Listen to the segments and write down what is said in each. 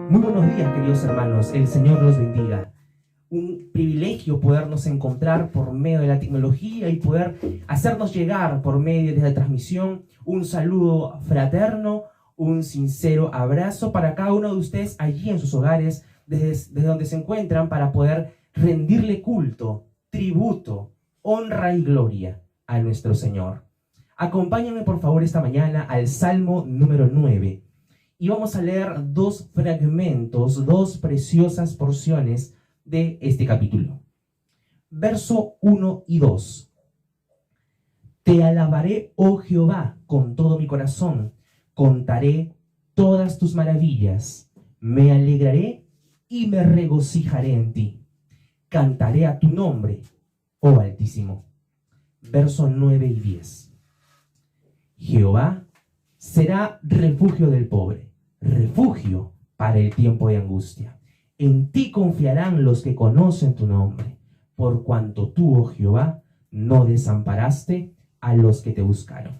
Muy buenos días, queridos hermanos. El Señor los bendiga. Un privilegio podernos encontrar por medio de la tecnología y poder hacernos llegar por medio de la transmisión un saludo fraterno, un sincero abrazo para cada uno de ustedes allí en sus hogares, desde donde se encuentran, para poder rendirle culto, tributo, honra y gloria a nuestro Señor. Acompáñenme por favor esta mañana al Salmo número 9. Y vamos a leer dos fragmentos, dos preciosas porciones de este capítulo. Verso 1 y 2. Te alabaré, oh Jehová, con todo mi corazón. Contaré todas tus maravillas. Me alegraré y me regocijaré en ti. Cantaré a tu nombre, oh Altísimo. Verso 9 y 10. Jehová será refugio del pobre, refugio para el tiempo de angustia. En ti confiarán los que conocen tu nombre, por cuanto tú, oh Jehová, no desamparaste a los que te buscaron.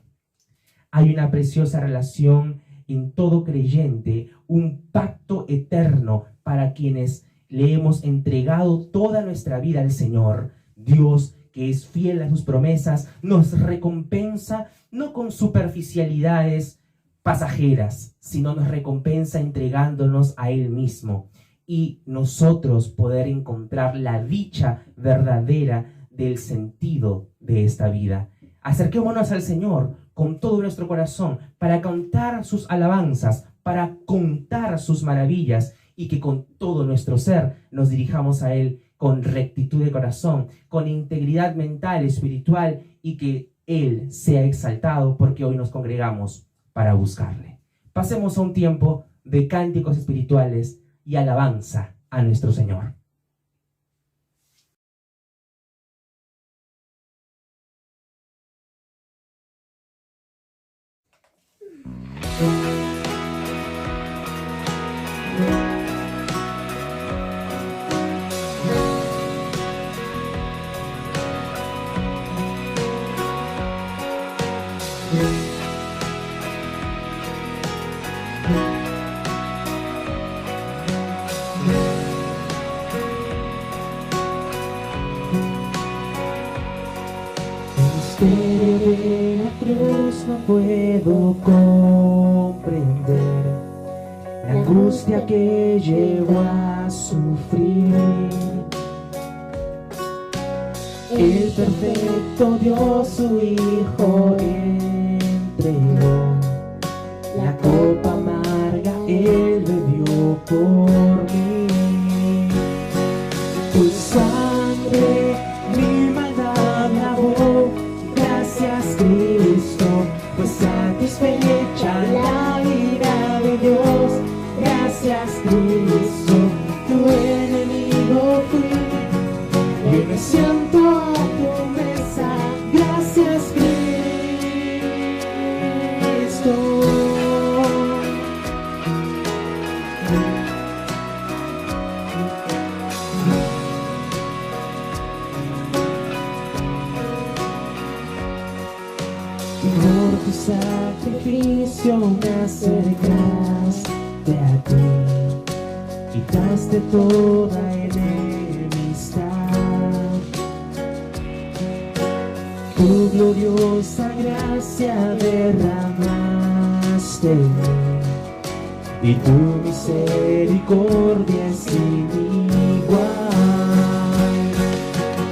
Hay una preciosa relación en todo creyente, un pacto eterno para quienes le hemos entregado toda nuestra vida al Señor. Dios, que es fiel a sus promesas, nos recompensa no con superficialidades pasajeras, sino nos recompensa entregándonos a Él mismo, y nosotros poder encontrar la dicha verdadera del sentido de esta vida. Acerquémonos al Señor con todo nuestro corazón para cantar sus alabanzas, para contar sus maravillas, y que con todo nuestro ser nos dirijamos a Él con rectitud de corazón, con integridad mental, espiritual, y que Él sea exaltado porque hoy nos congregamos para buscarle. Pasemos a un tiempo de cánticos espirituales y alabanza a nuestro Señor. Desde la cruz no puedo comprender la angustia que llevo a sufrir. El perfecto Dios, su Hijo, entregó la copa amarga, Él bebió por mí. Tu sangre mi maldad lavó. Gracias, Cristo, pues satisfecha la ira de Dios. Gracias, Cristo, tu enemigo fui. Yo me siento a tu mesa. Gracias, Cristo. Por tu sacrificio me acercaste a ti, quitaste toda enemistad. Tu gloriosa gracia derramaste y tu misericordia es sin igual.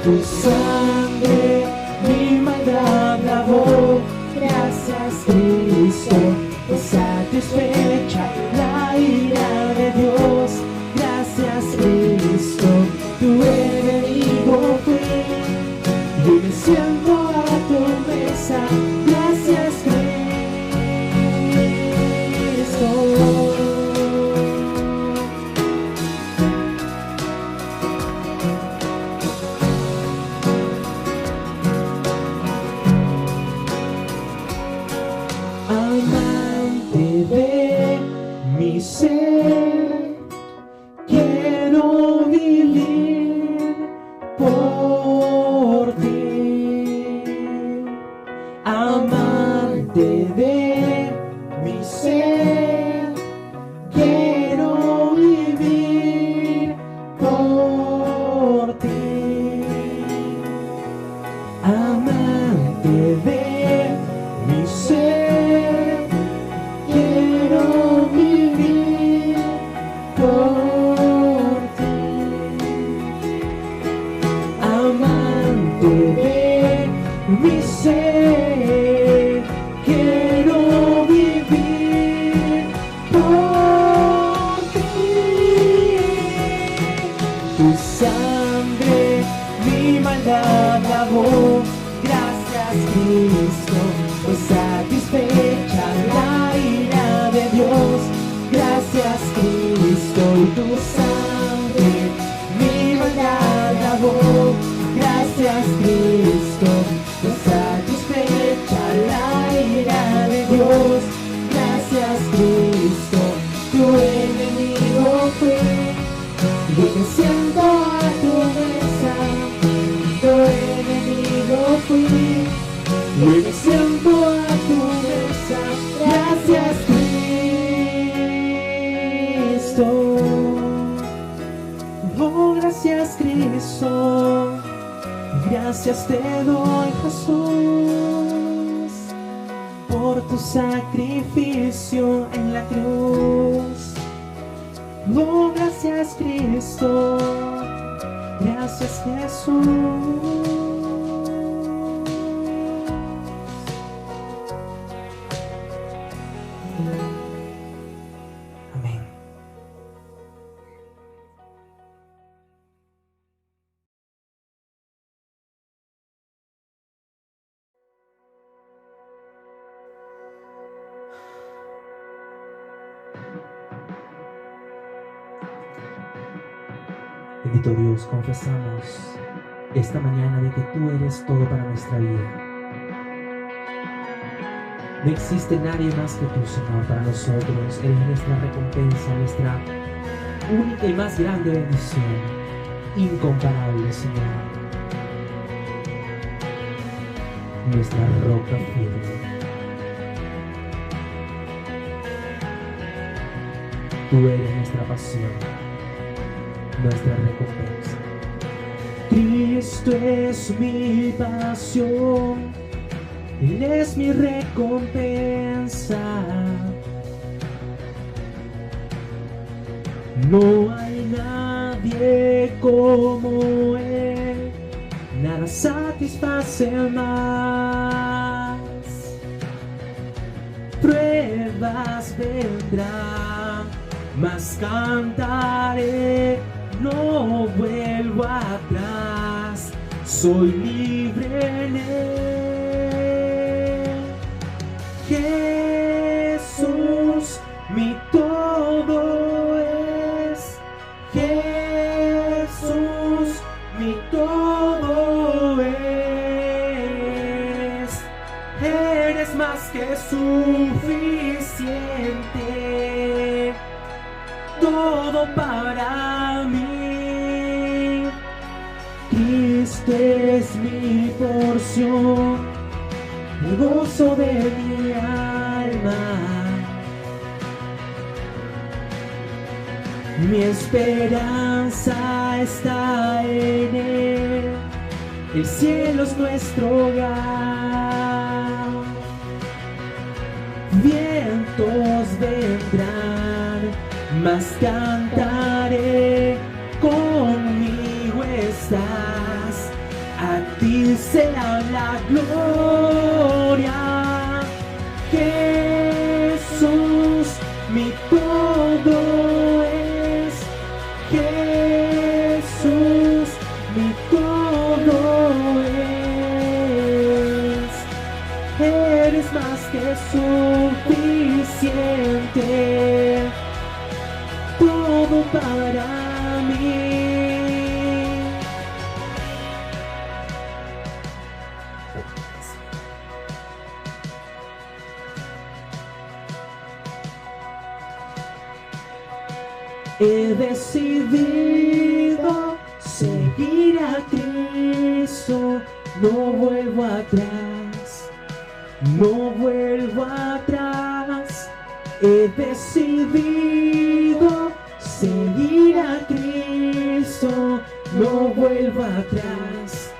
Tu sangre mi maldad lavó. Gracias, Cristo, pues satisfecha la ira de Dios. Gracias, Cristo, tu enemigo fui. Yo me siento a tu mesa. Gracias, Cristo. Amante de mi ser, quiero vivir por ti. Amante de mi ser, quiero vivir y me siento a tu mesa. Tu enemigo fui y me siento a tu mesa. Gracias, Cristo. Oh, gracias, Cristo. Gracias te doy, Jesús, por tu sacrificio en la cruz. Oh, gracias, Cristo. Gracias, Jesús. Amén. Bendito Dios, confesamos esta mañana de que tú eres todo para nuestra vida. No existe nadie más que tú, Señor, para nosotros. Eres nuestra recompensa, nuestra única y más grande bendición, incomparable, Señor. Nuestra roca firme. Tú eres nuestra pasión, nuestra recompensa. Cristo es mi pasión, Él es mi recompensa. No hay nadie como Él, nada satisface más. Pruebas vendrán, mas cantaré, no vuelvo atrás, soy libre en Él. Jesús, mi todo es. Jesús, mi todo es. Eres más que suficiente, todo para mí. Cristo es mi porción, el gozo de mi alma. Mi esperanza está en Él, el cielo es nuestro hogar. Vientos vendrán, mas cantaré, conmigo estás, a ti será la gloria. Jesús, mi todo es. Jesús, mi todo es. Eres más que suficiente, todo para mí. He decidido seguir a Cristo, no vuelvo atrás, no vuelvo atrás. He decidido seguir a Cristo, no vuelvo atrás,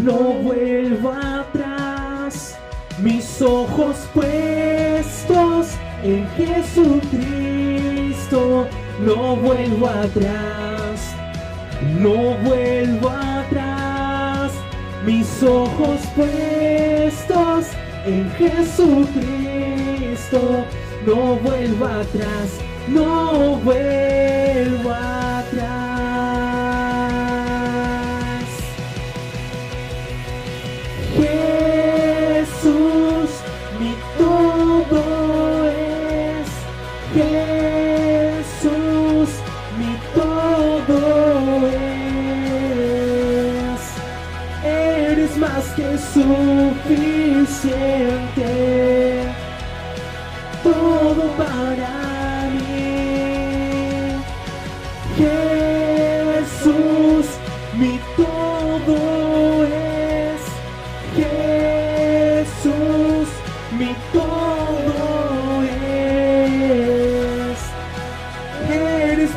no vuelvo atrás. Mis ojos puestos en Jesucristo, no vuelvo atrás, no vuelvo atrás. Mis ojos puestos en Jesucristo, no vuelvo atrás, no vuelvo atrás. Jesús, mi todo es. Jesús, mi todo es. Eres más que suficiente, todo para mí.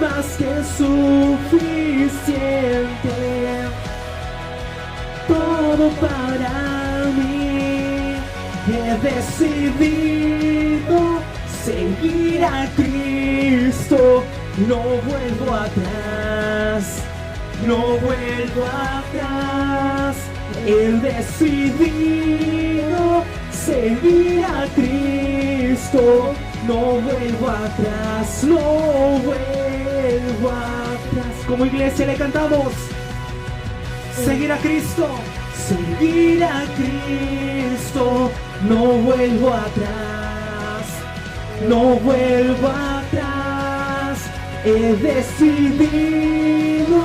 más que suficiente. Todo para mí. He decidido seguir a Cristo. No vuelvo atrás. No vuelvo atrás. He decidido seguir a Cristo. No vuelvo atrás, no vuelvo atrás. Como iglesia le cantamos: seguir a Cristo, seguir a Cristo. No vuelvo atrás, no vuelvo atrás. He decidido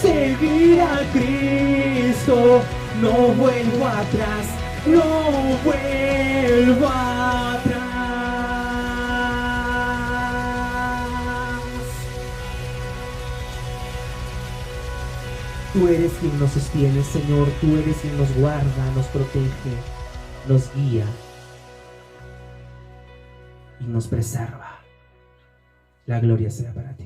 seguir a Cristo. No vuelvo atrás, no vuelvo atrás. Tú eres quien nos sostiene, Señor. Tú eres quien nos guarda, nos protege, nos guía y nos preserva. La gloria sea para ti.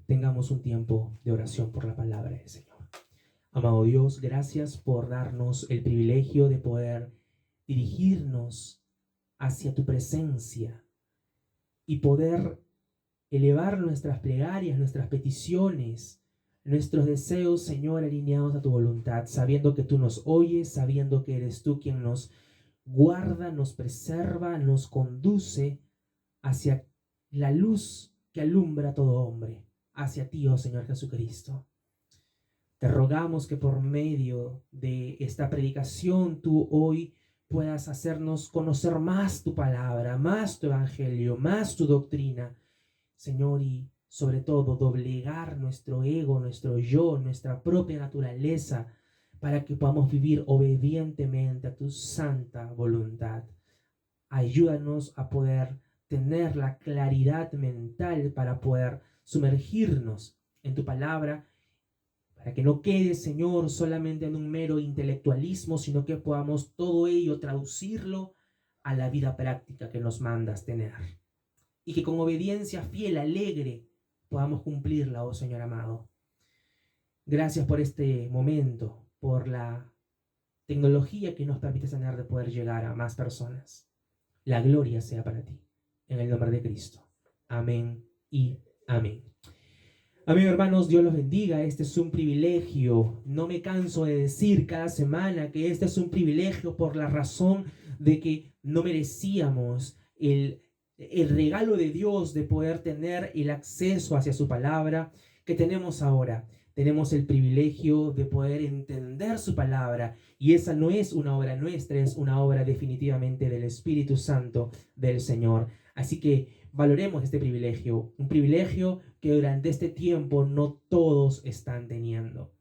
Tengamos un tiempo de oración por la palabra del Señor. Amado Dios, gracias por darnos el privilegio de poder dirigirnos hacia tu presencia y poder elevar nuestras plegarias, nuestras peticiones, nuestros deseos, Señor, alineados a tu voluntad, sabiendo que tú nos oyes, sabiendo que eres tú quien nos guarda, nos preserva, nos conduce hacia la luz que alumbra a todo hombre, hacia ti, oh Señor Jesucristo. Te rogamos que por medio de esta predicación tú hoy puedas hacernos conocer más tu palabra, más tu evangelio, más tu doctrina, Señor, y sobre todo doblegar nuestro ego, nuestro yo, nuestra propia naturaleza, para que podamos vivir obedientemente a tu santa voluntad. Ayúdanos a poder tener la claridad mental para poder sumergirnos en tu palabra, para que no quede, Señor, solamente en un mero intelectualismo, sino que podamos todo ello traducirlo a la vida práctica que nos mandas tener. Y que con obediencia fiel, alegre, podamos cumplirla, oh Señor amado. Gracias por este momento, por la tecnología que nos permite tener de poder llegar a más personas. La gloria sea para ti, en el nombre de Cristo. Amén y amén. Amén, hermanos, Dios los bendiga. Este es un privilegio. No me canso de decir cada semana que este es un privilegio por la razón de que no merecíamos el regalo de Dios de poder tener el acceso hacia su palabra que tenemos ahora. Tenemos el privilegio de poder entender su palabra, y esa no es una obra nuestra, es una obra definitivamente del Espíritu Santo del Señor. Así que valoremos este privilegio, un privilegio que durante este tiempo no todos están teniendo.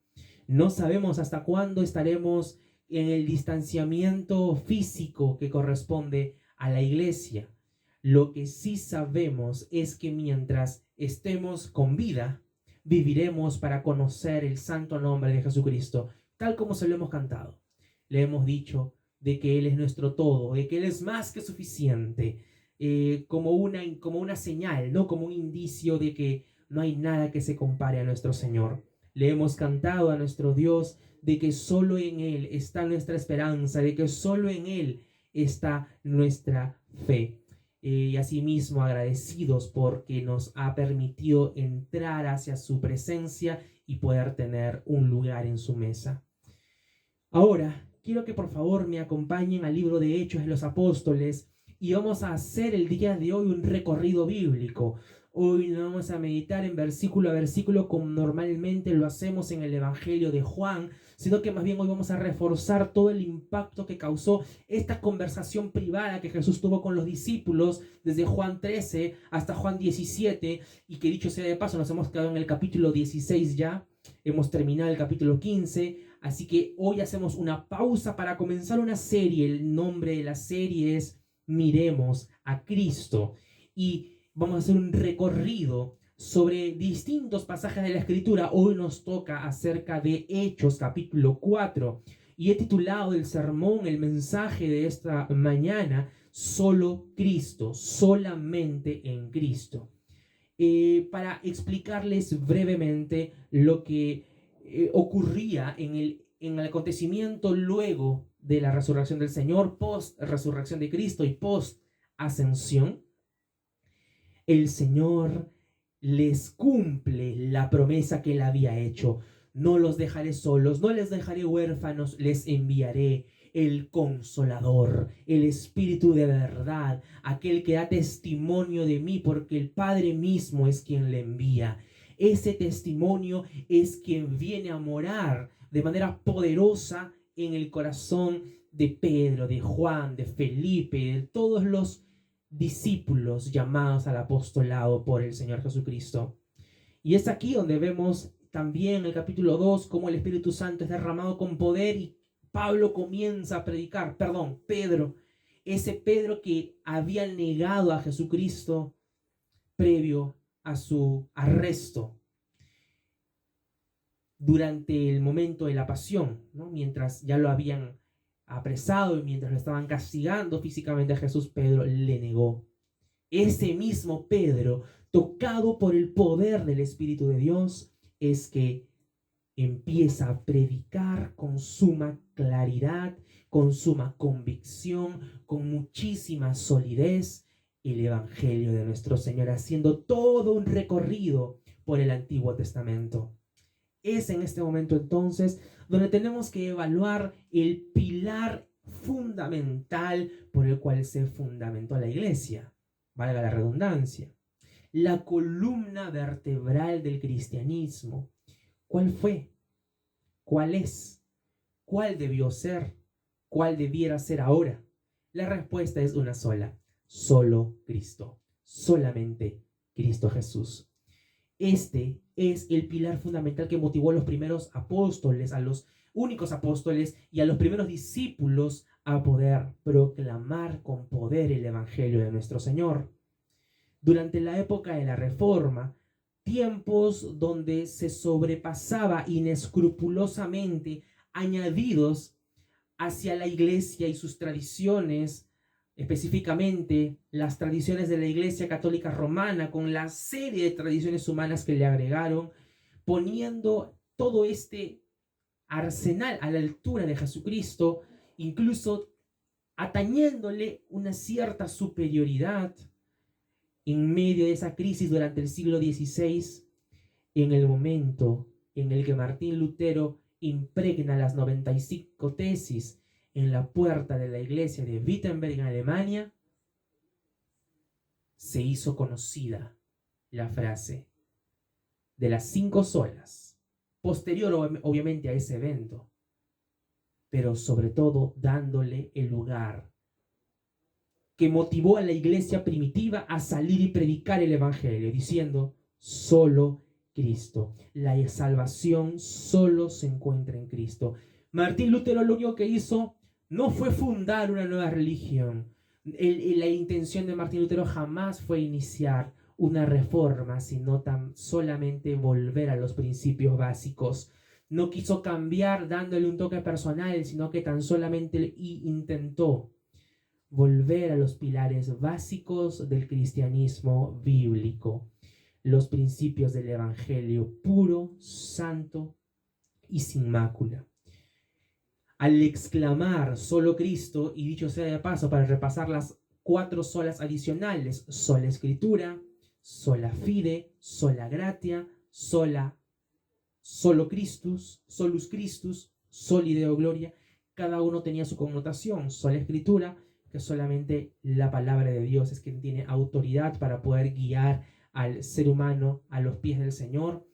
No sabemos hasta cuándo estaremos en el distanciamiento físico que corresponde a la iglesia. Lo que sí sabemos es que mientras estemos con vida, viviremos para conocer el santo nombre de Jesucristo, tal como se lo hemos cantado. Le hemos dicho de que Él es nuestro todo, de que Él es más que suficiente, como una señal, ¿no? Como un indicio de que no hay nada que se compare a nuestro Señor. Le hemos cantado a nuestro Dios de que solo en Él está nuestra esperanza, de que solo en Él está nuestra fe. Y asimismo agradecidos porque nos ha permitido entrar hacia su presencia y poder tener un lugar en su mesa. Ahora, quiero que por favor me acompañen al libro de Hechos de los Apóstoles y vamos a hacer el día de hoy un recorrido bíblico. Hoy no vamos a meditar en versículo a versículo como normalmente lo hacemos en el Evangelio de Juan, sino que más bien hoy vamos a reforzar todo el impacto que causó esta conversación privada que Jesús tuvo con los discípulos desde Juan 13 hasta Juan 17, y que dicho sea de paso nos hemos quedado en el capítulo 16 ya. hemos terminado el capítulo 15, así que hoy hacemos una pausa para comenzar una serie. El nombre de la serie es Miremos a Cristo y vamos a hacer un recorrido sobre distintos pasajes de la Escritura. Hoy nos toca acerca de Hechos capítulo 4 y he titulado el sermón, el mensaje de esta mañana, Solo Cristo, solamente en Cristo. Para explicarles brevemente lo que ocurría en el acontecimiento luego de la resurrección del Señor, post resurrección de Cristo y post ascensión. El Señor les cumple la promesa que él había hecho. No los dejaré solos, no les dejaré huérfanos, les enviaré el Consolador, el Espíritu de verdad, aquel que da testimonio de mí, porque el Padre mismo es quien le envía. Ese testimonio es quien viene a morar de manera poderosa en el corazón de Pedro, de Juan, de Felipe, de todos los discípulos llamados al apostolado por el Señor Jesucristo. Y es aquí donde vemos también en el capítulo 2 cómo el Espíritu Santo es derramado con poder y Pedro, ese Pedro que había negado a Jesucristo previo a su arresto durante el momento de la pasión, ¿no? Mientras ya lo habían apresado y mientras lo estaban castigando físicamente a Jesús, Pedro le negó. Ese mismo Pedro, tocado por el poder del Espíritu de Dios, es que empieza a predicar con suma claridad, con suma convicción, con muchísima solidez el Evangelio de nuestro Señor, haciendo todo un recorrido por el Antiguo Testamento. Es en este momento entonces donde tenemos que evaluar el pilar fundamental por el cual se fundamentó la iglesia, valga la redundancia, la columna vertebral del cristianismo. ¿Cuál fue? ¿Cuál es? ¿Cuál debió ser? ¿Cuál debiera ser ahora? La respuesta es una sola: solo Cristo, solamente Cristo Jesús. Este es el pilar fundamental que motivó a los primeros apóstoles, a los únicos apóstoles y a los primeros discípulos a poder proclamar con poder el Evangelio de nuestro Señor. Durante la época de la Reforma, tiempos donde se sobrepasaba inescrupulosamente añadidos hacia la iglesia y sus tradiciones, específicamente las tradiciones de la Iglesia Católica Romana, con la serie de tradiciones humanas que le agregaron, poniendo todo este arsenal a la altura de Jesucristo, incluso atañéndole una cierta superioridad. En medio de esa crisis durante el siglo XVI, en el momento en el que Martín Lutero impregna las 95 tesis en la puerta de la iglesia de Wittenberg en Alemania, se hizo conocida la frase de las 5 solas, posterior obviamente a ese evento, pero sobre todo dándole el lugar que motivó a la iglesia primitiva a salir y predicar el Evangelio, diciendo: solo Cristo, la salvación solo se encuentra en Cristo. Martín Lutero lo único que hizo no fue fundar una nueva religión. La intención de Martín Lutero jamás fue iniciar una reforma, sino tan solamente volver a los principios básicos. No quiso cambiar dándole un toque personal, sino que tan solamente intentó volver a los pilares básicos del cristianismo bíblico, los principios del Evangelio puro, santo y sin mácula. Al exclamar solo Cristo, y dicho sea de paso para repasar las 4 solas adicionales: sola Escritura, sola Fide, sola Gratia, solo Christus, solus Christus, soli Deo Gloria, cada uno tenía su connotación. Sola Escritura, que solamente la palabra de Dios es quien tiene autoridad para poder guiar al ser humano a los pies del Señor,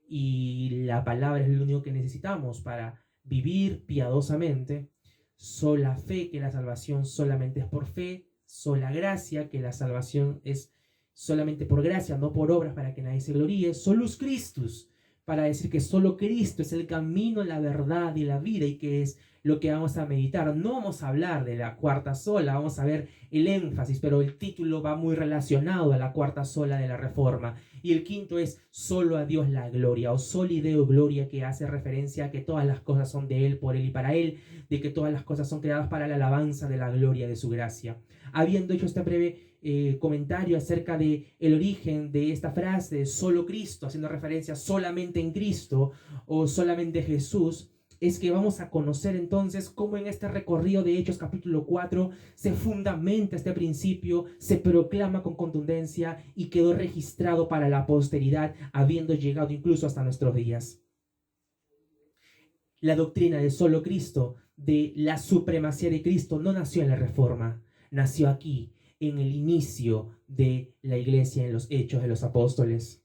y la palabra es lo único que necesitamos para vivir piadosamente. Sola fe, que la salvación solamente es por fe. Sola gracia, que la salvación es solamente por gracia, no por obras, para que nadie se gloríe. Solus Christus, para decir que solo Cristo es el camino, la verdad y la vida, y que es lo que vamos a meditar. No vamos a hablar de la cuarta sola, vamos a ver el énfasis, pero el título va muy relacionado a la cuarta sola de la Reforma. Y el quinto es solo a Dios la gloria, o soli Deo gloria, que hace referencia a que todas las cosas son de Él, por Él y para Él, de que todas las cosas son creadas para la alabanza de la gloria de su gracia. Habiendo hecho este breve comentario acerca de el origen de esta frase, solo Cristo, haciendo referencia solamente en Cristo o solamente Jesús, es que vamos a conocer entonces cómo en este recorrido de Hechos capítulo 4 se fundamenta este principio, se proclama con contundencia y quedó registrado para la posteridad, habiendo llegado incluso hasta nuestros días. La doctrina de solo Cristo, de la supremacía de Cristo, no nació en la Reforma, nació aquí, en el inicio de la iglesia, en los Hechos de los Apóstoles.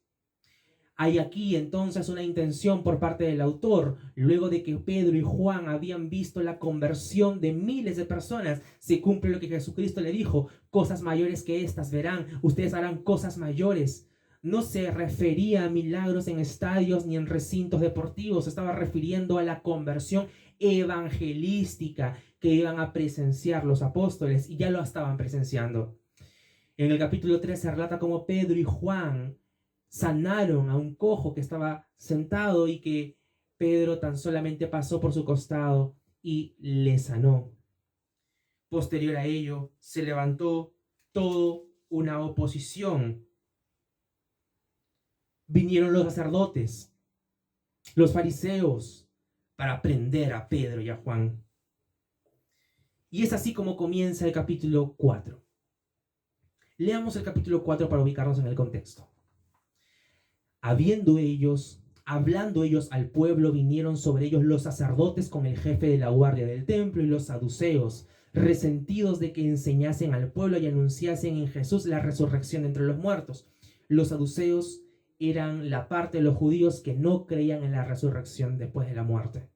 Hay aquí entonces una intención por parte del autor, luego de que Pedro y Juan habían visto la conversión de miles de personas, se cumple lo que Jesucristo le dijo: cosas mayores que estas verán, ustedes harán cosas mayores. No se refería a milagros en estadios ni en recintos deportivos, se estaba refiriendo a la conversión evangelística que iban a presenciar los apóstoles, y ya lo estaban presenciando. En el capítulo 3 se relata cómo Pedro y Juan sanaron a un cojo que estaba sentado y que Pedro tan solamente pasó por su costado y le sanó. Posterior a ello, se levantó toda una oposición. Vinieron los sacerdotes, los fariseos, para prender a Pedro y a Juan. Y es así como comienza el capítulo 4. Leamos el capítulo 4 para ubicarnos en el contexto. Hablando ellos al pueblo, vinieron sobre ellos los sacerdotes con el jefe de la guardia del templo y los saduceos, resentidos de que enseñasen al pueblo y anunciasen en Jesús la resurrección entre los muertos. Los saduceos eran la parte de los judíos que no creían en la resurrección después de la muerte.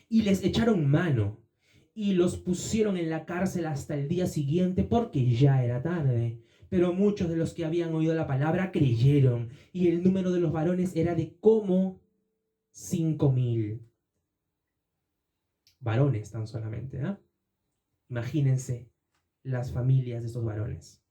Y les echaron mano y los pusieron en la cárcel hasta el día siguiente, porque ya era tarde. Pero muchos de los que habían oído la palabra creyeron, y el número de los varones era de como 5,000. Varones tan solamente, ¿eh? Imagínense las familias de estos varones.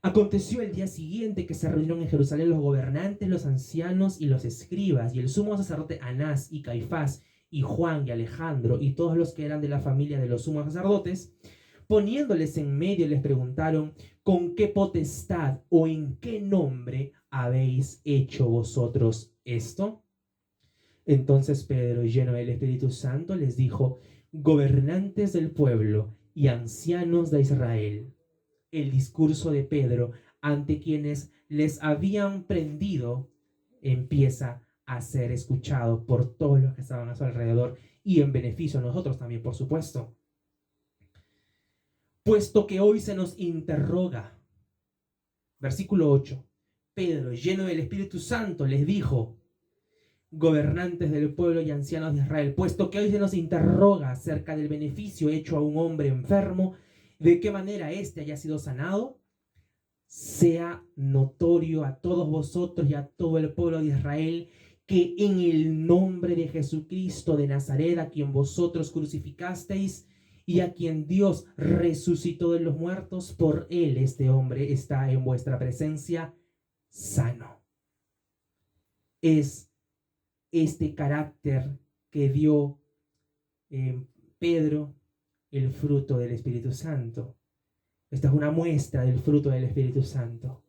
Aconteció el día siguiente que se reunieron en Jerusalén los gobernantes, los ancianos y los escribas, y el sumo sacerdote Anás y Caifás, y Juan y Alejandro, y todos los que eran de la familia de los sumos sacerdotes. Poniéndoles en medio, les preguntaron: ¿con qué potestad o en qué nombre habéis hecho vosotros esto? Entonces Pedro, lleno del Espíritu Santo, les dijo: gobernantes del pueblo y ancianos de Israel. El discurso de Pedro ante quienes les habían prendido empieza a ser escuchado por todos los que estaban a su alrededor, y en beneficio a nosotros también, por supuesto. Puesto que hoy se nos interroga, versículo 8, Pedro, lleno del Espíritu Santo, les dijo: gobernantes del pueblo y ancianos de Israel, puesto que hoy se nos interroga acerca del beneficio hecho a un hombre enfermo, de qué manera éste haya sido sanado, sea notorio a todos vosotros y a todo el pueblo de Israel que en el nombre de Jesucristo de Nazaret, a quien vosotros crucificasteis y a quien Dios resucitó de los muertos, por él este hombre está en vuestra presencia sano. Es este carácter que dio Pedro el fruto del Espíritu Santo. Esta es una muestra del fruto del Espíritu Santo.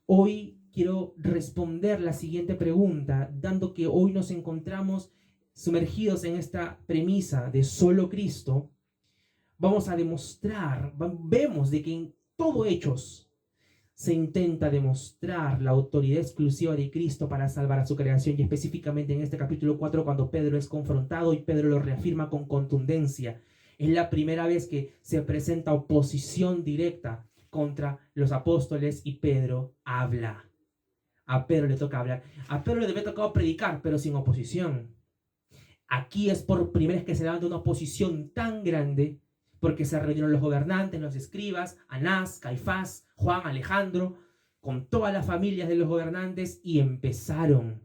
Hoy quiero responder la siguiente pregunta, dando que hoy nos encontramos sumergidos en esta premisa de solo Cristo. Vamos a demostrar, vemos de que en todo Hechos se intenta demostrar la autoridad exclusiva de Cristo para salvar a su creación, y específicamente en este capítulo 4, cuando Pedro es confrontado y Pedro lo reafirma con contundencia. Es la primera vez que se presenta oposición directa contra los apóstoles y Pedro habla. A Pedro le toca hablar. A Pedro le debe tocado predicar, pero sin oposición. Aquí es por primera vez que se levanta una oposición tan grande, porque se reunieron los gobernantes, los escribas, Anás, Caifás, Juan, Alejandro, con todas las familias de los gobernantes y empezaron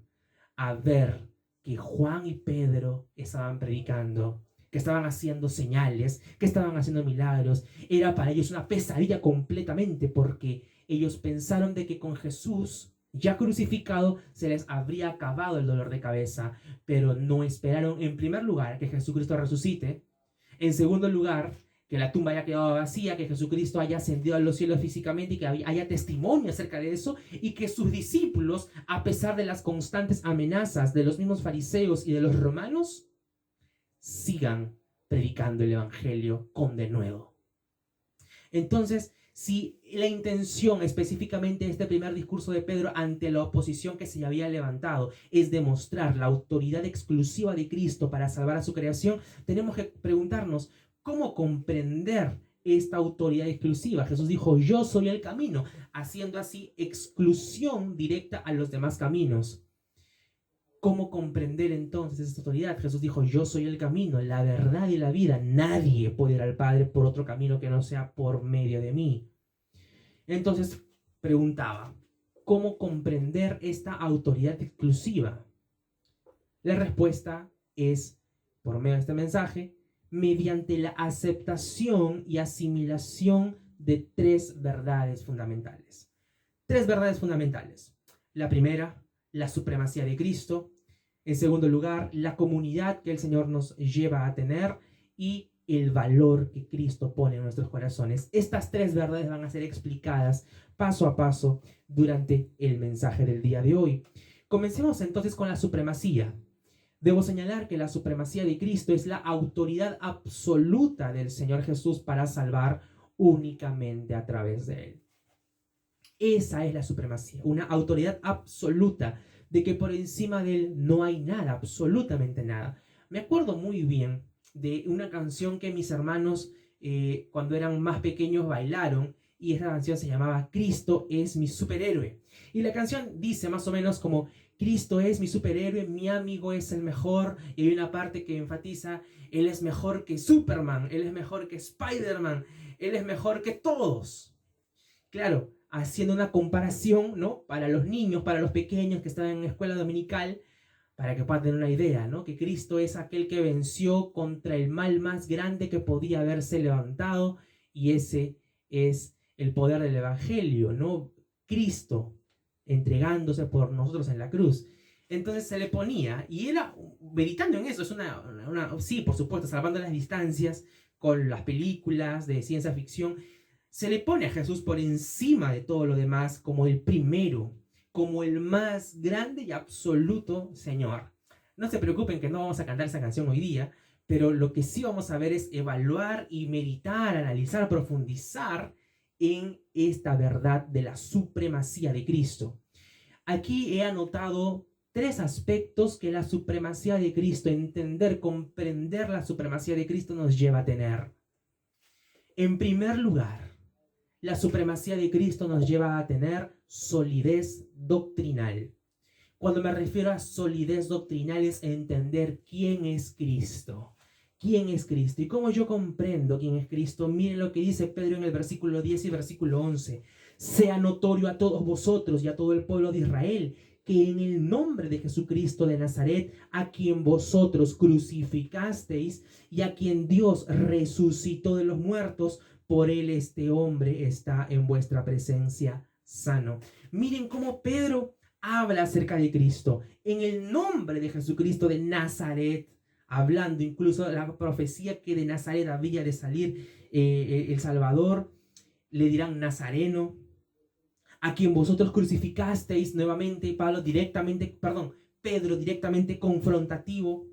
a ver que Juan y Pedro estaban predicando, que estaban haciendo señales, que estaban haciendo milagros. Era para ellos una pesadilla completamente, porque ellos pensaron de que con Jesús ya crucificado se les habría acabado el dolor de cabeza, pero no esperaron, en primer lugar, que Jesucristo resucite, en segundo lugar, que la tumba haya quedado vacía, que Jesucristo haya ascendido a los cielos físicamente y que haya testimonio acerca de eso, y que sus discípulos, a pesar de las constantes amenazas de los mismos fariseos y de los romanos, sigan predicando el evangelio con denuedo. Entonces, si la intención específicamente de este primer discurso de Pedro ante la oposición que se había levantado es demostrar la autoridad exclusiva de Cristo para salvar a su creación, tenemos que preguntarnos cómo comprender esta autoridad exclusiva. Jesús dijo: yo soy el camino, haciendo así exclusión directa a los demás caminos. ¿Cómo comprender entonces esta autoridad? Jesús dijo: yo soy el camino, la verdad y la vida. Nadie puede ir al Padre por otro camino que no sea por medio de mí. Entonces preguntaba, ¿cómo comprender esta autoridad exclusiva? La respuesta es, por medio de este mensaje, mediante la aceptación y asimilación de tres verdades fundamentales. Tres verdades fundamentales. La primera, la supremacía de Cristo. En segundo lugar, la comunidad que el Señor nos lleva a tener, y el valor que Cristo pone en nuestros corazones. Estas tres verdades van a ser explicadas paso a paso durante el mensaje del día de hoy. Comencemos entonces con la supremacía. Debo señalar que la supremacía de Cristo es la autoridad absoluta del Señor Jesús para salvar únicamente a través de Él. Esa es la supremacía, una autoridad absoluta de que por encima de Él no hay nada, absolutamente nada. Me acuerdo muy bien de una canción que mis hermanos cuando eran más pequeños bailaron, y esa canción se llamaba Cristo es mi superhéroe. Y la canción dice más o menos como: Cristo es mi superhéroe, mi amigo es el mejor. Y hay una parte que enfatiza: Él es mejor que Superman, Él es mejor que Spider-Man, Él es mejor que todos. Claro, haciendo una comparación, ¿no? Para los niños, para los pequeños que están en la escuela dominical, para que puedan tener una idea, ¿no? Que Cristo es aquel que venció contra el mal más grande que podía haberse levantado, y ese es el poder del evangelio, ¿no? Cristo entregándose por nosotros en la cruz. Entonces se le ponía, y era meditando en eso, es sí, por supuesto, salvando las distancias con las películas de ciencia ficción, se le pone a Jesús por encima de todo lo demás como el primero, como el más grande y absoluto Señor. No se preocupen que no vamos a cantar esa canción hoy día, pero lo que sí vamos a ver es evaluar y meditar, analizar, profundizar en esta verdad de la supremacía de Cristo. Aquí he anotado tres aspectos que la supremacía de Cristo, entender, comprender la supremacía de Cristo nos lleva a tener. En primer lugar, la supremacía de Cristo nos lleva a tener solidez doctrinal. Cuando me refiero a solidez doctrinal es entender quién es Cristo. ¿Quién es Cristo? ¿Y cómo yo comprendo quién es Cristo? Miren lo que dice Pedro en el versículo 10 y versículo 11. Sea notorio a todos vosotros y a todo el pueblo de Israel que en el nombre de Jesucristo de Nazaret, a quien vosotros crucificasteis y a quien Dios resucitó de los muertos, por él este hombre está en vuestra presencia sano. Miren cómo Pedro habla acerca de Cristo. En el nombre de Jesucristo de Nazaret, hablando incluso de la profecía que de Nazaret había de salir el Salvador, le dirán Nazareno, a quien vosotros crucificasteis. Nuevamente Pedro directamente confrontativo.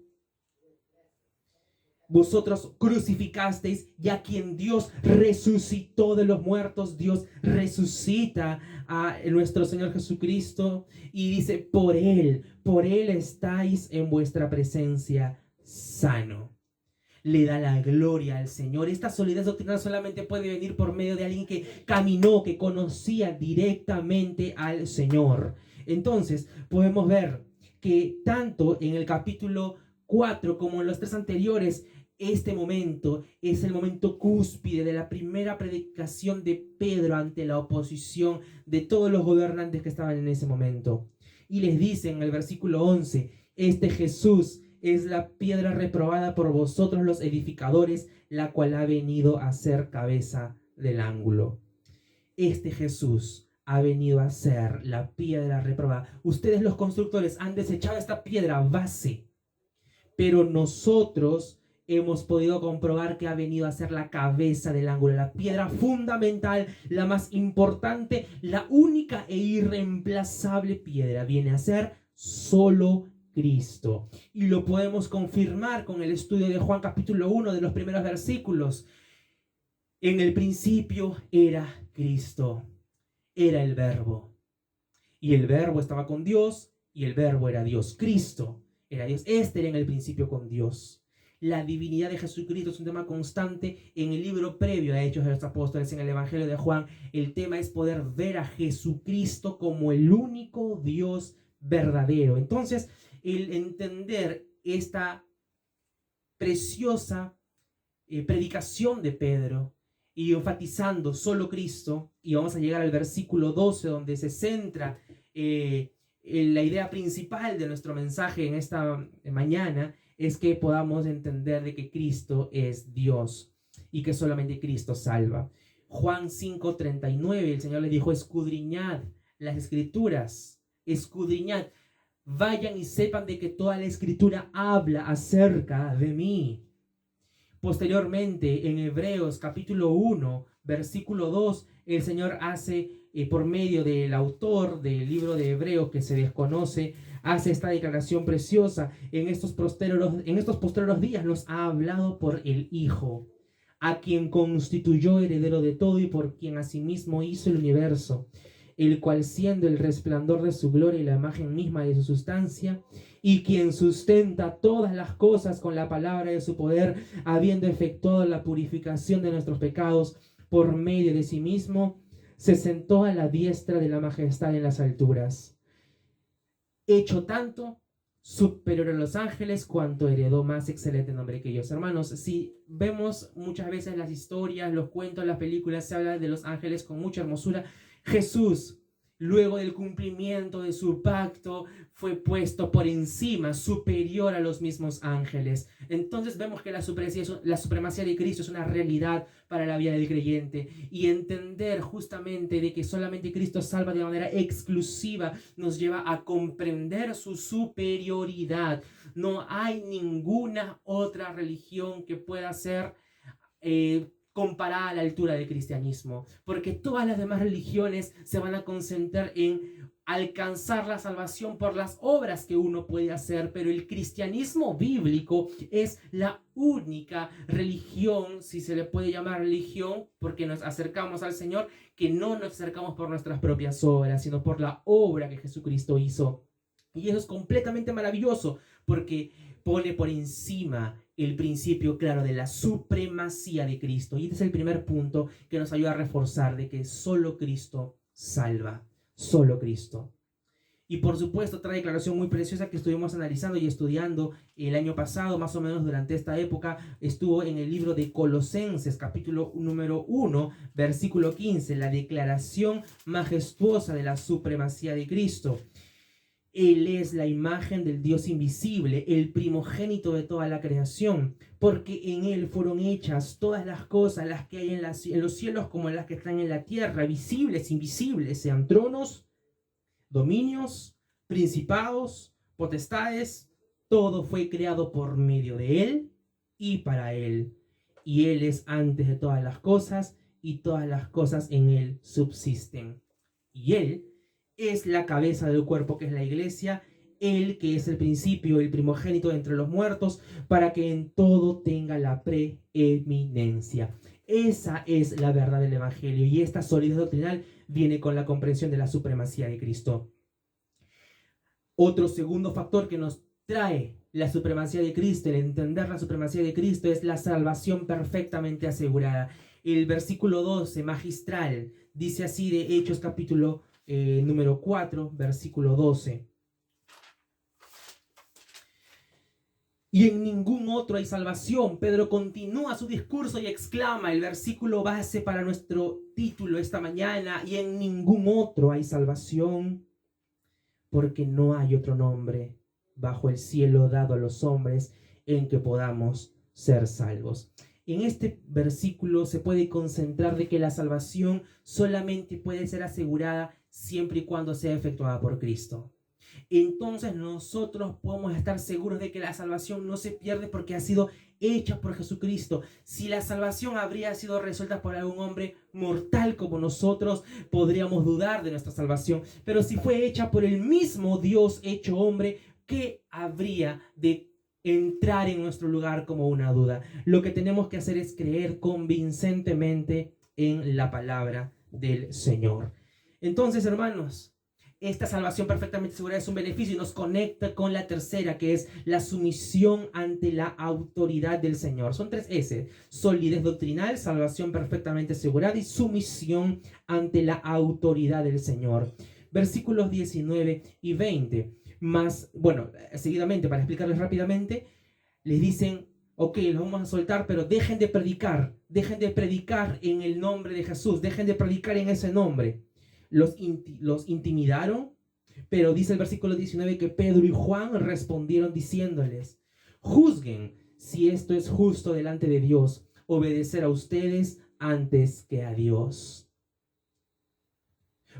Vosotros crucificasteis y a quien Dios resucitó de los muertos. Dios resucita a nuestro Señor Jesucristo y dice: por él estáis en vuestra presencia sano. Le da la gloria al Señor. Esta solidez doctrinal solamente puede venir por medio de alguien que caminó, que conocía directamente al Señor. Entonces podemos ver que tanto en el capítulo 4 como en los tres anteriores, Este momento es el momento cúspide de la primera predicación de Pedro ante la oposición de todos los gobernantes que estaban en ese momento. Y les dice en el versículo 11, este Jesús es la piedra reprobada por vosotros los edificadores, la cual ha venido a ser cabeza del ángulo. Este Jesús ha venido a ser la piedra reprobada. Ustedes los constructores han desechado esta piedra base, pero nosotros hemos podido comprobar que ha venido a ser la cabeza del ángulo, la piedra fundamental, la más importante, la única e irreemplazable piedra. Viene a ser solo Cristo. Y lo podemos confirmar con el estudio de Juan capítulo 1, de los primeros versículos. En el principio era Cristo, era el Verbo. Y el Verbo estaba con Dios, y el Verbo era Dios. Cristo era Dios. Este era en el principio con Dios. La divinidad de Jesucristo es un tema constante en el libro previo a Hechos de los Apóstoles, en el Evangelio de Juan. El tema es poder ver a Jesucristo como el único Dios verdadero. Entonces, el entender esta preciosa predicación de Pedro y enfatizando solo Cristo, y vamos a llegar al versículo 12 donde se centra la idea principal de nuestro mensaje en esta mañana, es que podamos entender de que Cristo es Dios y que solamente Cristo salva. Juan 5:39, el Señor le dijo, escudriñad las escrituras, escudriñad, vayan y sepan de que toda la escritura habla acerca de mí. Posteriormente, en Hebreos capítulo 1, versículo 2, el Señor hace, por medio del autor del libro de Hebreos que se desconoce, hace esta declaración preciosa. En estos postreros días nos ha hablado por el Hijo, a quien constituyó heredero de todo y por quien asimismo hizo el universo, el cual siendo el resplandor de su gloria y la imagen misma de su sustancia, y quien sustenta todas las cosas con la palabra de su poder, habiendo efectuado la purificación de nuestros pecados por medio de sí mismo, se sentó a la diestra de la majestad en las alturas, hecho tanto superior a los ángeles cuanto heredó más excelente nombre que ellos. Hermanos, si vemos muchas veces las historias, los cuentos, las películas, se habla de los ángeles con mucha hermosura. Jesús, luego del cumplimiento de su pacto, fue puesto por encima, superior a los mismos ángeles. Entonces vemos que la supremacía de Cristo es una realidad para la vida del creyente, y entender justamente de que solamente Cristo salva de manera exclusiva nos lleva a comprender su superioridad. No hay ninguna otra religión que pueda ser comparada a la altura del cristianismo, porque todas las demás religiones se van a concentrar en alcanzar la salvación por las obras que uno puede hacer, pero el cristianismo bíblico es la única religión, si se le puede llamar religión, porque nos acercamos al Señor, que no nos acercamos por nuestras propias obras, sino por la obra que Jesucristo hizo. Y eso es completamente maravilloso, porque pone por encima el principio claro de la supremacía de Cristo. Y este es el primer punto que nos ayuda a reforzar de que solo Cristo salva, solo Cristo. Y por supuesto, otra declaración muy preciosa que estuvimos analizando y estudiando el año pasado, más o menos durante esta época, estuvo en el libro de Colosenses, capítulo número 1, versículo 15, la declaración majestuosa de la supremacía de Cristo. Él es la imagen del Dios invisible, el primogénito de toda la creación, porque en Él fueron hechas todas las cosas, las que hay en los cielos como las que están en la tierra, visibles, invisibles, sean tronos, dominios, principados, potestades. Todo fue creado por medio de Él y para Él. Y Él es antes de todas las cosas, y todas las cosas en Él subsisten. Y Él es la cabeza del cuerpo, que es la iglesia, Él que es el principio, el primogénito entre los muertos, para que en todo tenga la preeminencia. Esa es la verdad del Evangelio, y esta solidez doctrinal viene con la comprensión de la supremacía de Cristo. Otro segundo factor que nos trae la supremacía de Cristo, el entender la supremacía de Cristo, es la salvación perfectamente asegurada. El versículo 12, magistral, dice así de Hechos capítulo número 4, versículo 12. y en ningún otro hay salvación. Pedro continúa su discurso y exclama el versículo base para nuestro título esta mañana: y en ningún otro hay salvación, porque no hay otro nombre bajo el cielo dado a los hombres en que podamos ser salvos. En este versículo se puede concentrar de que la salvación solamente puede ser asegurada siempre y cuando sea efectuada por Cristo. Entonces nosotros podemos estar seguros de que la salvación no se pierde porque ha sido hecha por Jesucristo. Si la salvación habría sido resuelta por algún hombre mortal como nosotros, podríamos dudar de nuestra salvación. Pero si fue hecha por el mismo Dios hecho hombre, ¿qué habría de entrar en nuestro lugar como una duda? Lo que tenemos que hacer es creer convincentemente en la palabra del Señor. Entonces, hermanos, esta salvación perfectamente segura es un beneficio y nos conecta con la tercera, que es la sumisión ante la autoridad del Señor. Son 3 S: solidez doctrinal, salvación perfectamente asegurada y sumisión ante la autoridad del Señor. Versículos 19 y 20. Más, bueno, seguidamente, para explicarles rápidamente, les dicen: ok, los vamos a soltar, pero dejen de predicar en el nombre de Jesús, dejen de predicar en ese nombre. Los intimidaron, pero dice el versículo 19 que Pedro y Juan respondieron diciéndoles: juzguen si esto es justo delante de Dios, obedecer a ustedes antes que a Dios.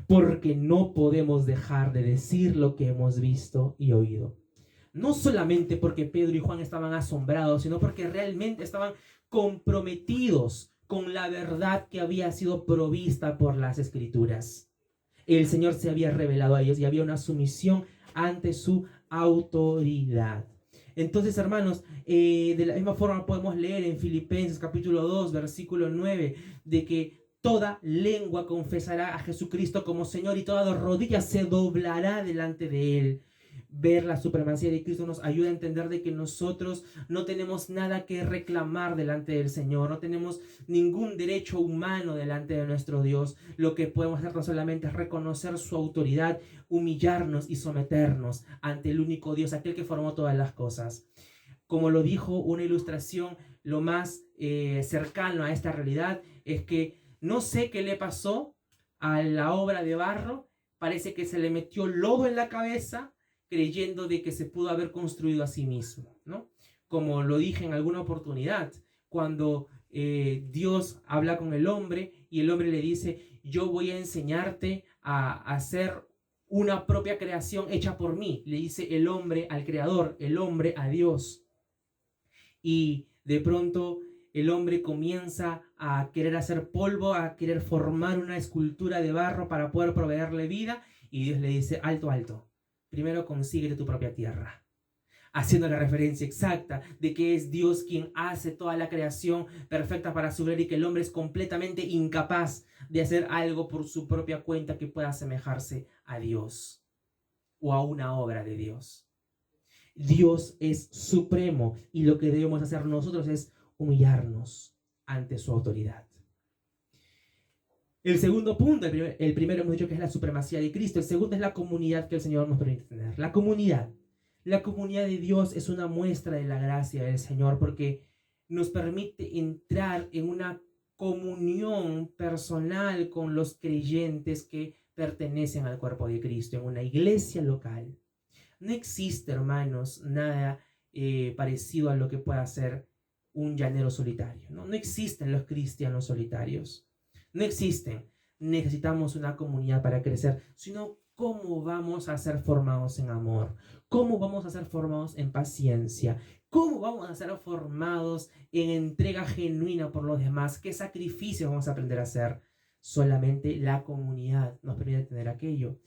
Porque no podemos dejar de decir lo que hemos visto y oído. No solamente porque Pedro y Juan estaban asombrados, sino porque realmente estaban comprometidos con la verdad que había sido provista por las Escrituras. El Señor se había revelado a ellos y había una sumisión ante su autoridad. Entonces, hermanos, de la misma forma podemos leer en Filipenses capítulo 2, versículo 9, de que toda lengua confesará a Jesucristo como Señor y toda rodilla se doblará delante de Él. Ver la supremacía de Cristo nos ayuda a entender de que nosotros no tenemos nada que reclamar delante del Señor, no tenemos ningún derecho humano delante de nuestro Dios. Lo que podemos hacer no solamente es reconocer su autoridad, humillarnos y someternos ante el único Dios, aquel que formó todas las cosas. Como lo dijo una ilustración, lo más cercano a esta realidad es que no sé qué le pasó a la obra de barro, parece que se le metió lodo en la cabeza, creyendo de que se pudo haber construido a sí mismo, ¿no? Como lo dije en alguna oportunidad, cuando Dios habla con el hombre y el hombre le dice: yo voy a enseñarte a hacer una propia creación hecha por mí. Le dice el hombre al creador, el hombre a Dios. Y de pronto el hombre comienza a querer hacer polvo, a querer formar una escultura de barro para poder proveerle vida, y Dios le dice: alto, alto. Primero consíguete tu propia tierra, haciendo la referencia exacta de que es Dios quien hace toda la creación perfecta para su gloria y que el hombre es completamente incapaz de hacer algo por su propia cuenta que pueda asemejarse a Dios o a una obra de Dios. Dios es supremo y lo que debemos hacer nosotros es humillarnos ante su autoridad. El segundo punto, el primero hemos dicho que es la supremacía de Cristo. El segundo es la comunidad que el Señor nos permite tener. La comunidad de Dios es una muestra de la gracia del Señor porque nos permite entrar en una comunión personal con los creyentes que pertenecen al cuerpo de Cristo, en una iglesia local. No existe, hermanos, nada parecido a lo que pueda ser un llanero solitario, ¿no? No existen los cristianos solitarios. No existen. Necesitamos una comunidad para crecer, sino cómo vamos a ser formados en amor, cómo vamos a ser formados en paciencia, cómo vamos a ser formados en entrega genuina por los demás, qué sacrificios vamos a aprender a hacer. Solamente la comunidad nos permite tener aquello.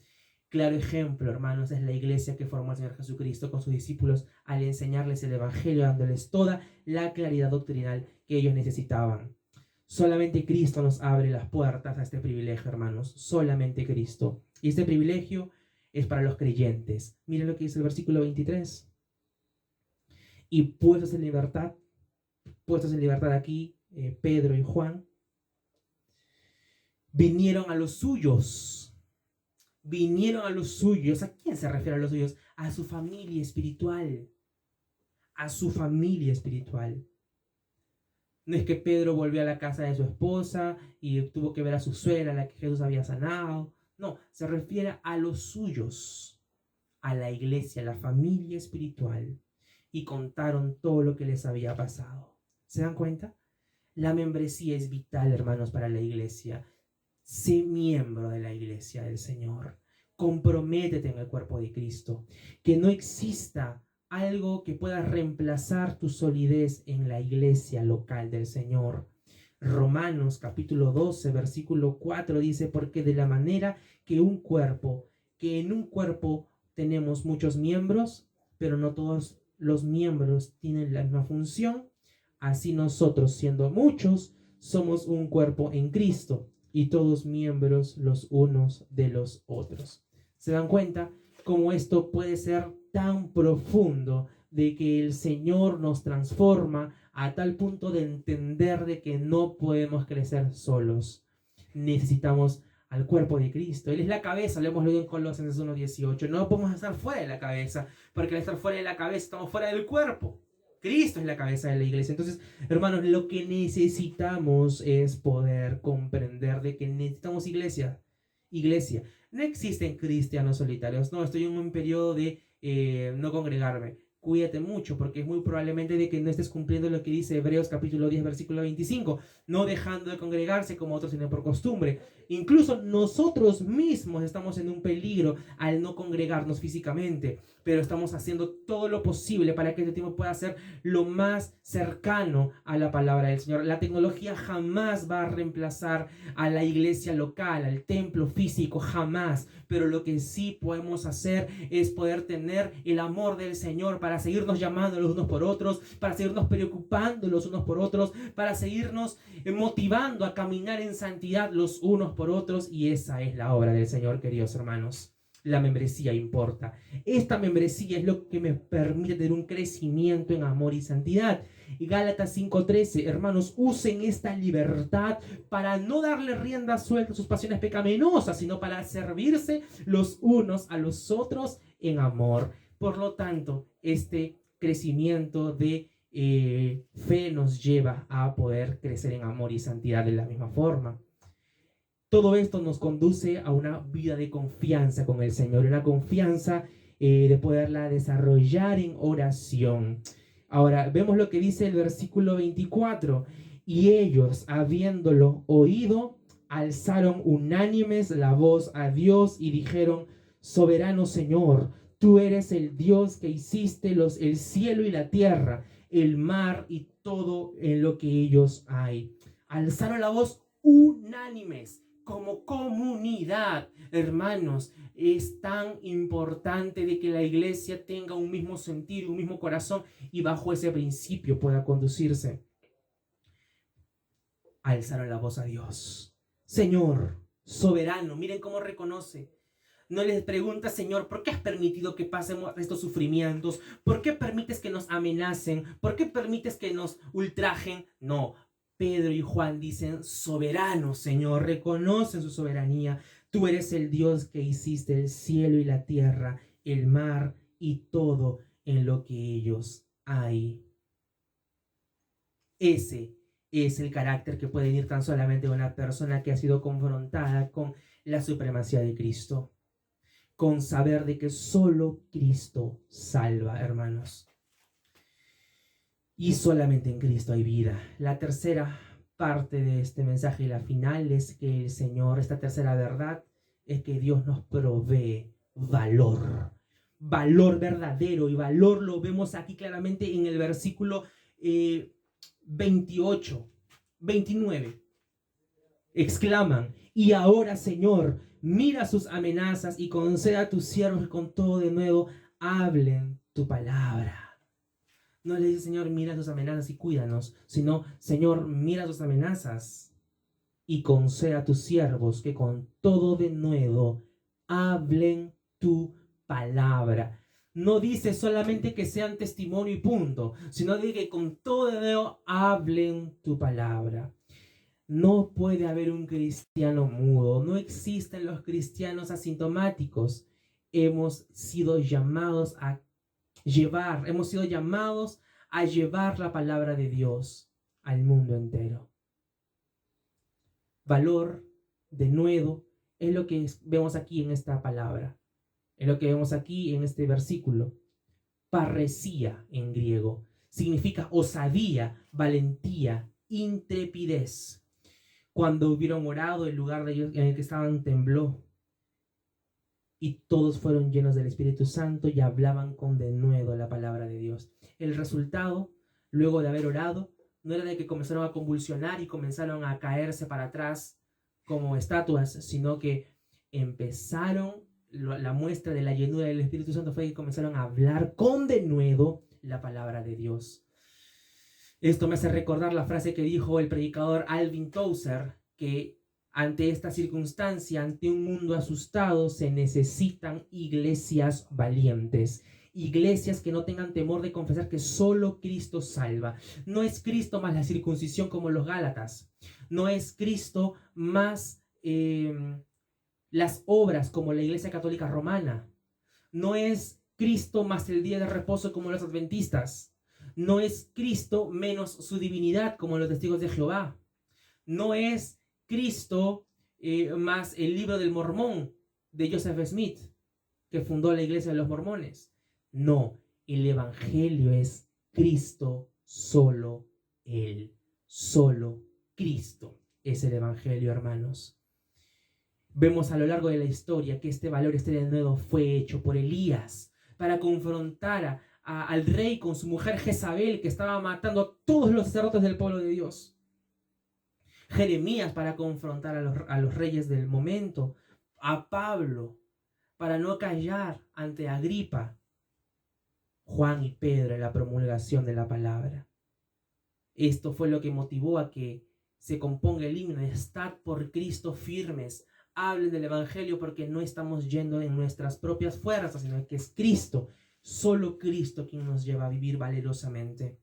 Claro ejemplo, hermanos, es la iglesia que formó el Señor Jesucristo con sus discípulos al enseñarles el Evangelio, dándoles toda la claridad doctrinal que ellos necesitaban. Solamente Cristo nos abre las puertas a este privilegio, hermanos. Solamente Cristo. Y este privilegio es para los creyentes. Miren lo que dice el versículo 23. Y puestos en libertad aquí, Pedro y Juan, vinieron a los suyos. ¿A quién se refiere a los suyos? A su familia espiritual, a su familia espiritual. No es que Pedro volvió a la casa de su esposa y tuvo que ver a su suegra, a la que Jesús había sanado. No, se refiere a los suyos, a la iglesia, a la familia espiritual. Y contaron todo lo que les había pasado. ¿Se dan cuenta? La membresía es vital, hermanos, para la iglesia. Sé miembro de la iglesia del Señor. Comprométete en el cuerpo de Cristo. Que no exista algo que pueda reemplazar tu solidez en la iglesia local del Señor. Romanos capítulo 12, versículo 4 dice, porque de la manera que en un cuerpo tenemos muchos miembros, pero no todos los miembros tienen la misma función, así nosotros, siendo muchos, somos un cuerpo en Cristo y todos miembros los unos de los otros. ¿Se dan cuenta cómo esto puede ser tan profundo de que el Señor nos transforma a tal punto de entender de que no podemos crecer solos? Necesitamos al cuerpo de Cristo. Él es la cabeza, lo hemos leído en Colosenses 1:18. No podemos estar fuera de la cabeza, porque al estar fuera de la cabeza estamos fuera del cuerpo. Cristo es la cabeza de la iglesia. Entonces, hermanos, lo que necesitamos es poder comprender de que necesitamos iglesia. Iglesia. No existen cristianos solitarios. No, estoy en un periodo de no congregarme. Cuídate mucho, porque es muy probablemente de que no estés cumpliendo lo que dice Hebreos capítulo 10, versículo 25. No dejando de congregarse como otros tienen por costumbre. Incluso nosotros mismos estamos en un peligro al no congregarnos físicamente, pero estamos haciendo todo lo posible para que este tiempo pueda ser lo más cercano a la palabra del Señor. La tecnología jamás va a reemplazar a la iglesia local, al templo físico, jamás. Pero lo que sí podemos hacer es poder tener el amor del Señor para seguirnos llamando los unos por otros, para seguirnos preocupando los unos por otros, para seguirnos motivando a caminar en santidad los unos por otros. Y esa es la obra del Señor, queridos hermanos. La membresía importa. Esta membresía es lo que me permite tener un crecimiento en amor y santidad. Y Gálatas 5:13, hermanos, usen esta libertad para no darle rienda suelta a sus pasiones pecaminosas, sino para servirse los unos a los otros en amor. Por lo tanto, este crecimiento de fe nos lleva a poder crecer en amor y santidad de la misma forma. Todo esto nos conduce a una vida de confianza con el Señor, una confianza de poderla desarrollar en oración. Ahora, vemos lo que dice el versículo 24. Y ellos, habiéndolo oído, alzaron unánimes la voz a Dios y dijeron, soberano Señor, tú eres el Dios que hiciste el cielo y la tierra, el mar y todo en lo que ellos hay. Alzaron la voz unánimes, como comunidad. Hermanos, es tan importante de que la iglesia tenga un mismo sentir, un mismo corazón y bajo ese principio pueda conducirse. Alzaron la voz a Dios. Señor, soberano, miren cómo reconoce. No les pregunta, Señor, ¿por qué has permitido que pasemos estos sufrimientos? ¿Por qué permites que nos amenacen? ¿Por qué permites que nos ultrajen? No. Pedro y Juan dicen, soberano, Señor, reconocen su soberanía. Tú eres el Dios que hiciste el cielo y la tierra, el mar y todo en lo que ellos hay. Ese es el carácter que puede venir tan solamente de una persona que ha sido confrontada con la supremacía de Cristo, con saber de que solo Cristo salva, hermanos. Y solamente en Cristo hay vida. La tercera parte de este mensaje y la final es que el Señor, esta tercera verdad, es que Dios nos provee valor. Valor verdadero, y valor lo vemos aquí claramente en el versículo 28, 29. Exclaman, y ahora, Señor, mira sus amenazas y conceda a tus siervos que con todo de nuevo hablen tu palabra. No le dice, Señor, mira tus amenazas y cuídanos, sino, Señor, mira tus amenazas y conceda a tus siervos que con todo de nuevo hablen tu palabra. No dice solamente que sean testimonio y punto, sino de que con todo de nuevo hablen tu palabra. No puede haber un cristiano mudo, no existen los cristianos asintomáticos. Hemos sido llamados a hemos sido llamados a llevar la palabra de Dios al mundo entero. Valor, denuedo, es lo que vemos aquí en esta palabra, es lo que vemos aquí en este versículo. Parresía en griego significa osadía, valentía, intrepidez. Cuando hubieron orado, el lugar de ellos en el que estaban tembló y todos fueron llenos del Espíritu Santo y hablaban con denuedo la palabra de Dios. El resultado, luego de haber orado, no era de que comenzaron a convulsionar y comenzaron a caerse para atrás como estatuas, sino que empezaron, la muestra de la llenura del Espíritu Santo fue que comenzaron a hablar con denuedo la palabra de Dios. Esto me hace recordar la frase que dijo el predicador Alvin Tozer, que ante esta circunstancia, ante un mundo asustado, se necesitan iglesias valientes. Iglesias que no tengan temor de confesar que solo Cristo salva. No es Cristo más la circuncisión como los Gálatas. No es Cristo más las obras como la Iglesia Católica Romana. No es Cristo más el día de reposo como los adventistas. No es Cristo menos su divinidad como los testigos de Jehová. No es Cristo más el libro del Mormón de Joseph Smith, que fundó la iglesia de los mormones. No, el evangelio es Cristo, solo Él, solo Cristo es el evangelio, hermanos. Vemos a lo largo de la historia que este valor, este denuedo fue hecho por Elías para confrontar al rey con su mujer Jezabel, que estaba matando a todos los sacerdotes del pueblo de Dios. Jeremías para confrontar a los reyes del momento. A Pablo para no callar ante Agripa. Juan y Pedro en la promulgación de la palabra. Esto fue lo que motivó a que se componga el himno: estad por Cristo firmes, hablen del evangelio, porque no estamos yendo en nuestras propias fuerzas, sino que es Cristo, solo Cristo, quien nos lleva a vivir valerosamente.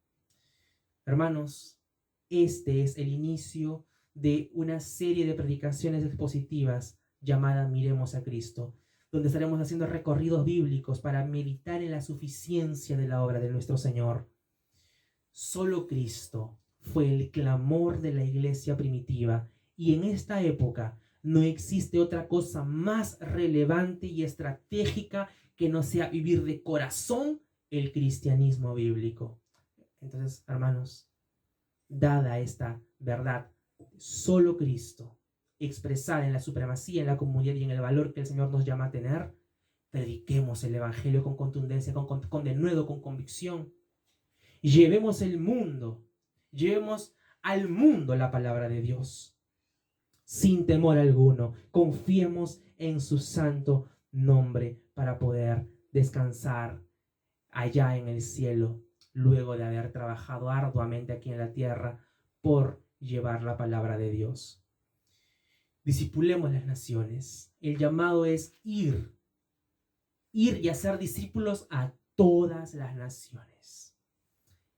Hermanos, este es el inicio de una serie de predicaciones expositivas llamada Miremos a Cristo, donde estaremos haciendo recorridos bíblicos para meditar en la suficiencia de la obra de nuestro Señor. Solo Cristo fue el clamor de la iglesia primitiva, y en esta época no existe otra cosa más relevante y estratégica que no sea vivir de corazón el cristianismo bíblico. Entonces, hermanos, dada esta verdad, solo Cristo, expresada en la supremacía, en la comunidad y en el valor que el Señor nos llama a tener, prediquemos el evangelio con contundencia, con denuedo, con convicción. Llevemos al mundo la palabra de Dios, sin temor alguno. Confiemos en su santo nombre para poder descansar allá en el cielo, luego de haber trabajado arduamente aquí en la tierra por llevar la palabra de Dios. Discipulemos las naciones. El llamado es ir y hacer discípulos a todas las naciones.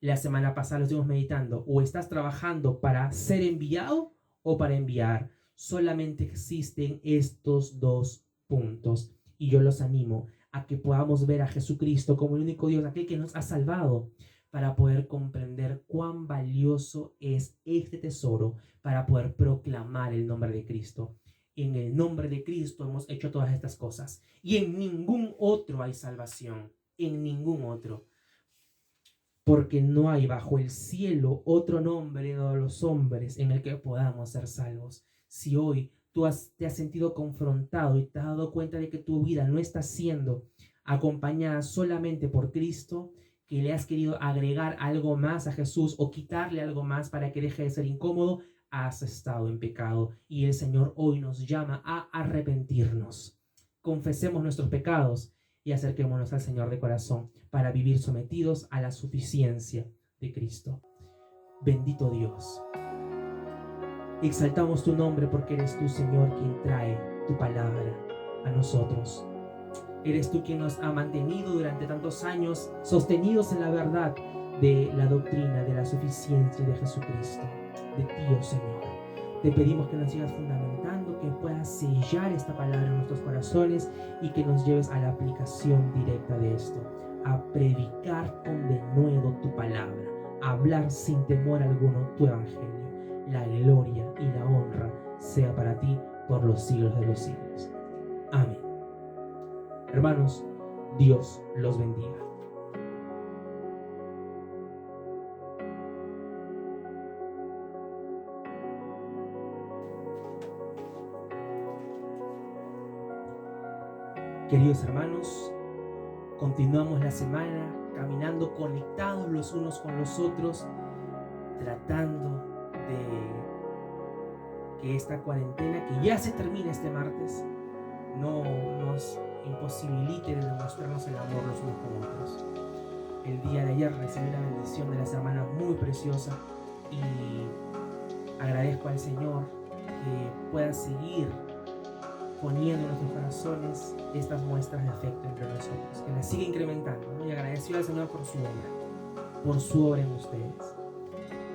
La semana pasada lo estuvimos meditando. O estás trabajando para ser enviado o para enviar. Solamente existen estos dos puntos. Y yo los animo a que podamos ver a Jesucristo como el único Dios, aquel que nos ha salvado, para poder comprender cuán valioso es este tesoro, para poder proclamar el nombre de Cristo. En el nombre de Cristo hemos hecho todas estas cosas. Y en ningún otro hay salvación. En ningún otro. Porque no hay bajo el cielo otro nombre dado a los hombres en el que podamos ser salvos. Si hoy te has sentido confrontado y te has dado cuenta de que tu vida no está siendo acompañada solamente por Cristo, que le has querido agregar algo más a Jesús o quitarle algo más para que deje de ser incómodo, has estado en pecado. Y el Señor hoy nos llama a arrepentirnos. Confesemos nuestros pecados y acerquémonos al Señor de corazón para vivir sometidos a la suficiencia de Cristo. Bendito Dios. Exaltamos tu nombre porque eres tú, Señor, quien trae tu palabra a nosotros. Eres tú quien nos ha mantenido durante tantos años sostenidos en la verdad de la doctrina de la suficiencia de Jesucristo, de ti, oh Señor. Te pedimos que nos sigas fundamentando, que puedas sellar esta palabra en nuestros corazones y que nos lleves a la aplicación directa de esto. a predicar con denuedo tu palabra, a hablar sin temor alguno tu evangelio. La gloria y la honra sea para ti por los siglos de los siglos. Amén. Hermanos, Dios los bendiga. Queridos hermanos, continuamos la semana caminando conectados los unos con los otros, tratando de que esta cuarentena, que ya se termina este martes, no nos imposibilite de demostrarnos el amor los unos con otros. El día de ayer recibí la bendición de las hermanas muy preciosa y agradezco al Señor que pueda seguir poniendo en nuestros corazones estas muestras de afecto entre nosotros, que las siga incrementando, ¿no? Y agradecido al Señor por su obra en ustedes.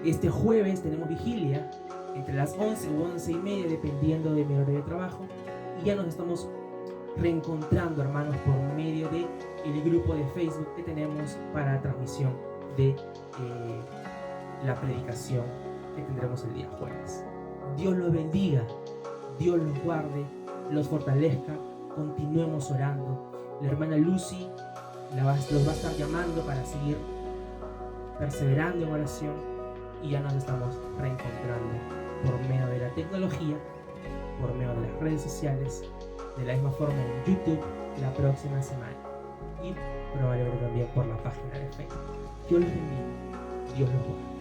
Este jueves tenemos vigilia entre las 11 u 11 y media, dependiendo de mi horario de trabajo, y ya nos estamos reencontrando, hermanos, por medio de el grupo de Facebook que tenemos para transmisión de la predicación que tendremos el día jueves. Dios los bendiga, Dios los guarde, los fortalezca. Continuemos orando. La hermana Lucy los va a estar llamando para seguir perseverando en oración, y ya nos estamos reencontrando por medio de la tecnología, por medio de las redes sociales, de la misma forma en YouTube la próxima semana, y probablemente también por la página de Facebook. Dios los bendiga, Dios los guarde.